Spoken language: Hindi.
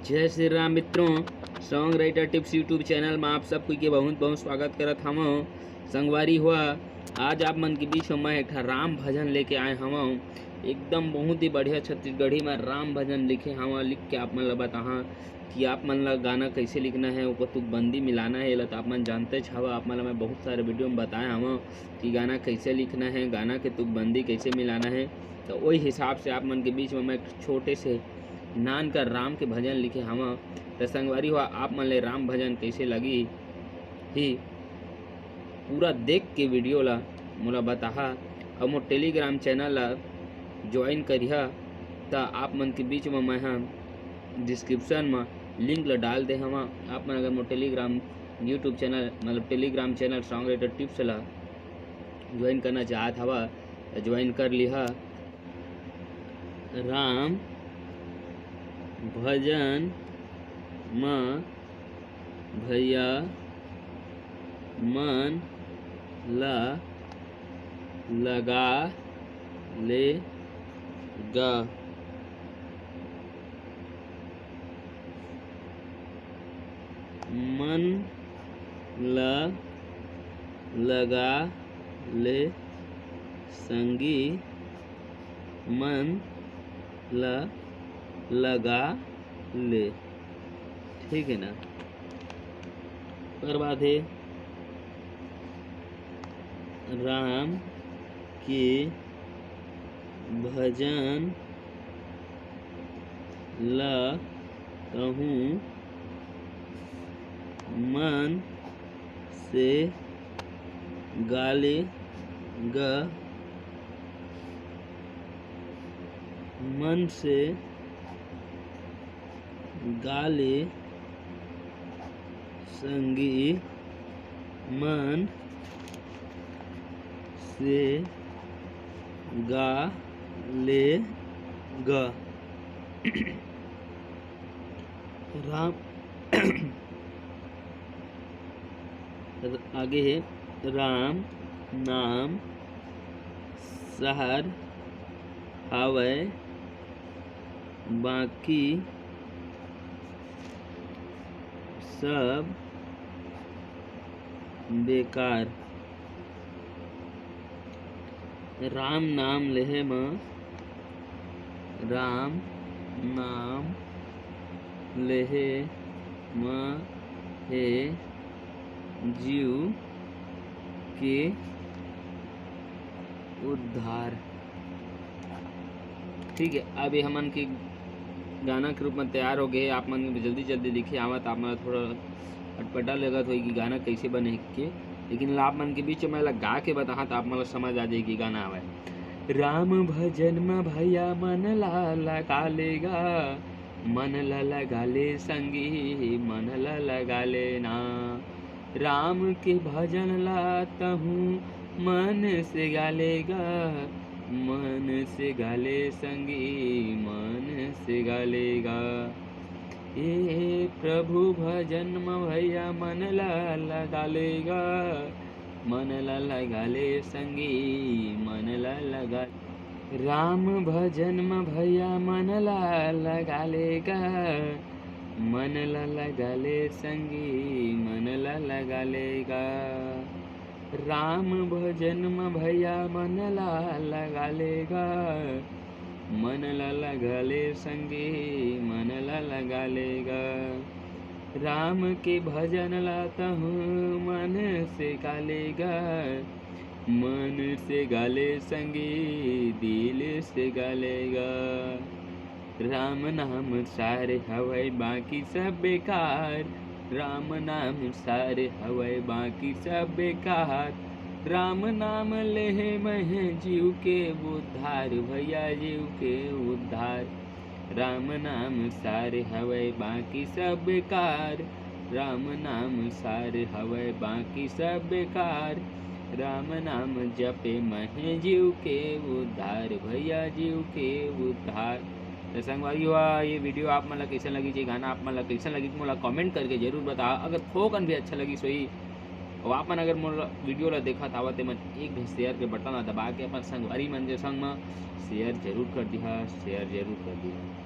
जय श्री राम मित्रों, song writer tips YouTube channel में आप सबको के बहुत बहुत स्वागत करत हवं। संगवारी हुआ आज आप मन के बीच में मैं एक राम भजन लेके आए हवं। एकदम बहुत ही बढ़िया छत्तीसगढ़ी में राम भजन लिखे हवं। लिख के आप मन ला बताहा कि आप मन ला गाना कैसे लिखना है, ऊपर तुकबंदी मिलाना है। तो आप मन जानते हवा, आप मन ला मैं बहुत सारे वीडियो में बताए हवं कि गाना कैसे लिखना है, गाना के तुकबंदी कैसे मिलाना है। तो वही हिसाब से आप मन के बीच में मैं छोटे से नान का राम के भजन लिखे हवा। तो संगवारी हुआ आप मन ले राम भजन कैसे लगी ही पूरा देख के वीडियो ला मोला बताहा और मोर टेलीग्राम चैनल ला ज्वाइन करिहा। तो आप मन के बीच में मैं डिस्क्रिप्शन में लिंक ला डाल दे हवा। आप मन अगर मोर टेलीग्राम यूट्यूब चैनल मतलब Telegram channel song writer tips ला ज्वाइन करना चाहत हवा तो ज्वाइन कर लिहा। राम भजन में भैया मन ला लगा लेगा। मन ला लगा ले संगी मन ला लगा ले। ठीक है ना। पर बात है राम के भजन ला कहूँ मन से गाले गा। मन से गाले संगी मन से गा ले गा। राम आगे है राम नाम सहर हवै बाकी सब बेकार। राम नाम लेहे में राम नाम लेहे में हे जीव के उद्धार। ठीक है, अभी हमन के गाना के रूप में तैयार हो गए। आप मन जल्दी जल्दी लिखे आवत आप मन थोड़ा अटपटा लगत हो कि गाना कैसे बने के, लेकिन आप मन के बीच में गा के बताहा तो आप मन समझ आ जाएगी गाना आवे। राम भजन में भैया मन ला लगा लेगा, मन ला लगा ले संगी मन ला लगा लेना। राम के भजन ला तहूँ मन से गालेगा, मन से गाले संगी मन से गालेगा। ए प्रभु भजन में भैया मन ला लगा लेगा, मन ला लगा ले संगी मन ला लगा। राम भजन में भैया मन ला लगा लेगा, मन ला लगा ले संगी मन ला लगा लेगा। राम भजन में भैया मन ला लगा लेगा, मन ला लगा ले संगी मन ला लगा लेगा। राम के भजन ला तहूँ मन से गालेगा, मन से गाले संगी दिल से गालेगा। राम नाम सारे हवै बाकी सब बेकार, राम नाम सारे हवै बाकी सब बेकार। राम नाम लेहे महे जीव के उद्धार, भैया जीव के उद्धार। राम नाम सारे हवै बाकी सब बेकार, राम नाम सारे हवै बाकी सब बेकार। राम नाम जपे महे जीव के उद्धार, भैया जीव के उद्धार। तो संगवारी हुआ ये वीडियो आप मतलब कैसा लगी, ये गाना आप मतलब कैसा लगी तो मोला कमेंट करके जरूर बता। अगर थोकन भी अच्छा लगी सोई और आप मन अगर मोर वीडियो ला देखा था ते मन एक भी शेयर के बटन दबा के अपन संगवारी मन के संग में शेयर जरूर कर दिहा, शेयर जरूर कर दिहा।